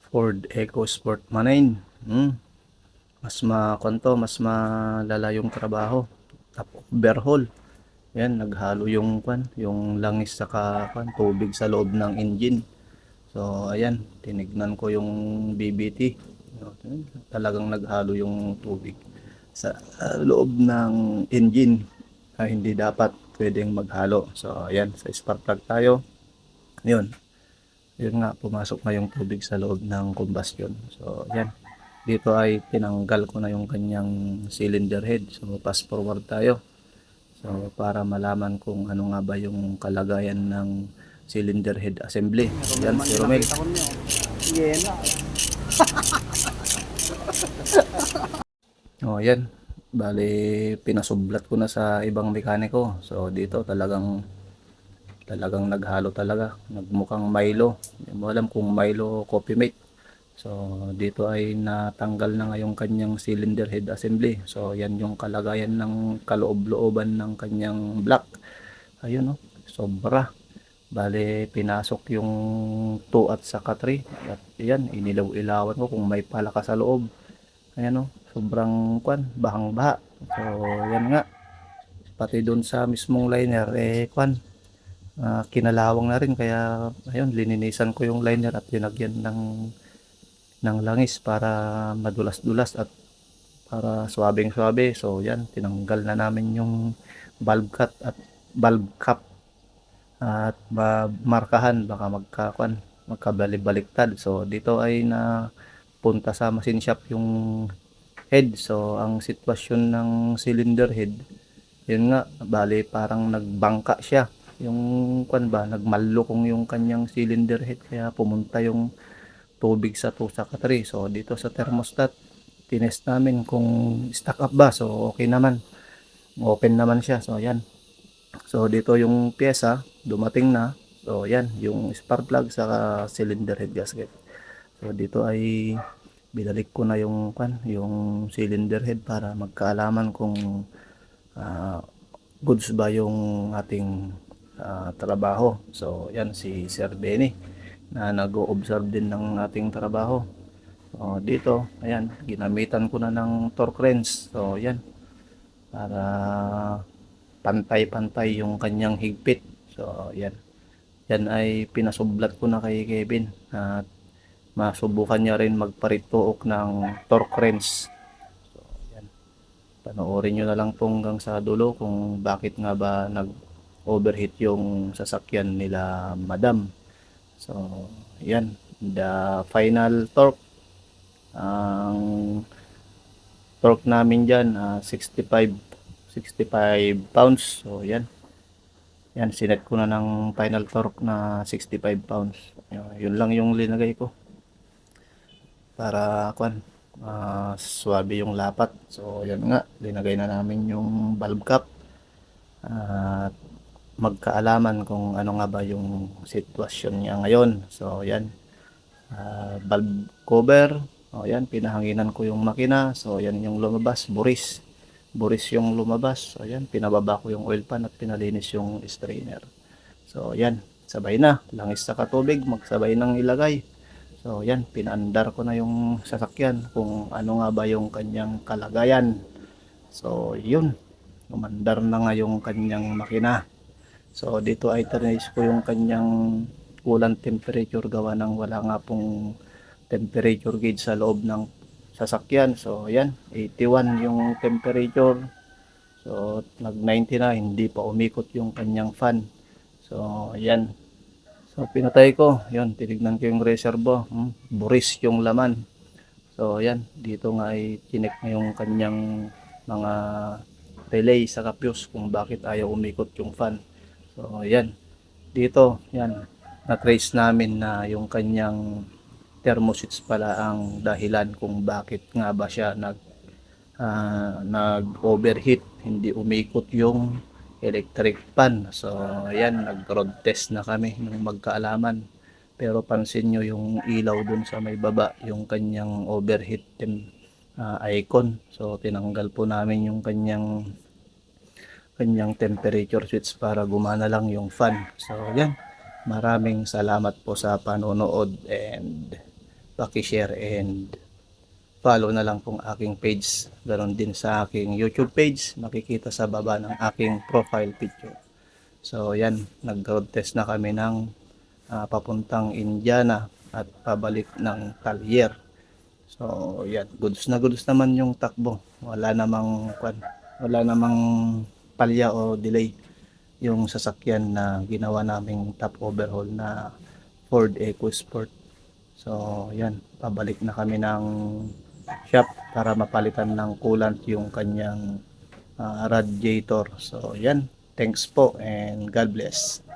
Ford EcoSport Manine. Mas makonto, mas malala yung trabaho. Top overhaul. Yan, naghalo yung yung langis saka tubig sa loob ng engine. So, ayan, tinignan ko yung BBT. Talagang naghalo yung tubig sa loob ng engine. Hindi dapat pwedeng maghalo. So, ayan, sa spark plug tayo. Yun, yun nga, pumasok na yung tubig sa loob ng combustion. So, yan. Dito ay tinanggal ko na yung kanyang cylinder head. So, fast forward tayo. So, para malaman kung ano nga ba yung kalagayan ng cylinder head assembly. Yan, si Romel. Oh, yan. Bali, pinasublat ko na sa ibang mekaniko. So, dito talagang naghalo talaga. Nagmukhang Milo. Hindi mo alam kung Milo Coffee Mate. So, dito ay natanggal na nga yung kanyang cylinder head assembly. So, yan yung kalagayan ng kaloob-looban ng kanyang block. Ayun, oh, sobra. Bale, pinasok yung 2 at saka 3. At yan, inilaw-ilawan ko kung may palaka sa loob. Ayan, oh, sobrang bahang-baha. So, yan nga. Pati dun sa mismong liner, kinalawang na rin. Kaya, ayun, lininisan ko yung liner at linagyan ng langis para madulas-dulas at para swabeng-swabe. So, yan, tinanggal na namin yung valve cut at valve cap at markahan baka magkabali-baliktad. So dito ay na punta sa machine shop yung head. So ang sitwasyon ng cylinder head, yun nga, bali parang nagbangka siya. Yung nagmalukong yung kanyang cylinder head kaya pumunta yung tubig sa 2 sa 3. So dito sa thermostat, tinest namin kung stack up ba. So okay naman. Open naman siya. So ayan. So dito yung pyesa dumating na. So yan yung spark plug sa cylinder head gasket. So dito ay binalik ko na yung cylinder head para magkaalaman kung ah, goods ba yung ating trabaho. So yan si Sir Benny na nag-o-observe din ng ating trabaho. So dito, ayan, ginamitan ko na ng torque wrench. So yan, para pantay-pantay yung kanyang higpit. So, yan. Yan ay pinasublat ko na kay Kevin. At masubukan niya rin magparituok ng torque wrench. So, yan. Panoorin nyo na lang po hanggang sa dulo kung bakit nga ba nag-overheat yung sasakyan nila Madam. So, yan. The final torque. Ang torque namin dyan, 65 pounds. So, yan. Yan, sinet ko na ng final torque na 65 pounds. Yun lang yung linagay ko. Para, swabe yung lapat. So, yan nga. Linagay na namin yung valve cap. At magkaalaman kung ano nga ba yung sitwasyon niya ngayon. So, yan. Valve cover. O, yan. Pinahanginan ko yung makina. So, yan yung lumabas. Buris yung lumabas. So, ayan, pinababa ko yung oil pan at pinalinis yung strainer. So, ayan, sabay na. Langis sa katubig, magsabay nang ilagay. So, ayan, pinaandar ko na yung sasakyan kung ano nga ba yung kanyang kalagayan. So, yun. Umandar na nga yung kanyang makina. So, dito ay trace ko yung kanyang coolant temperature gawa ng wala nga pong temperature gauge sa loob ng sasakyan. So ayan, 81 yung temperature. So nag 90 na, hindi pa umikot yung kanyang fan. So ayan. So pinatay ko, yun, tinignan ko yung reservo, buris yung laman. So ayan, dito nga ay chinek na yung kanyang mga relay sa fuse kung bakit ayaw umikot yung fan. So ayan, dito, yan, na-trace namin na yung kanyang thermoswitch pala ang dahilan kung bakit nga ba siya nag-overheat, hindi umikot yung electric fan. So ayan, nag-road test na kami ng magkaalaman. Pero pansin nyo yung ilaw dun sa may baba, yung kanyang overheat icon. So tinanggal po namin yung kanyang temperature switch para gumana lang yung fan. So yan, maraming salamat po sa panonood and paki-share and follow na lang pong aking page. Ganon din sa aking YouTube page, makikita sa baba ng aking profile picture. So yan, nag-road test na kami ng papuntang Indiana at pabalik ng Collier. So yan, goods na goods naman yung takbo. Wala namang palya o delay yung sasakyan na ginawa naming top overhaul na Ford EcoSport. So yan, pabalik na kami ng shop para mapalitan ng coolant yung kanyang radiator. So yan, thanks po and God bless.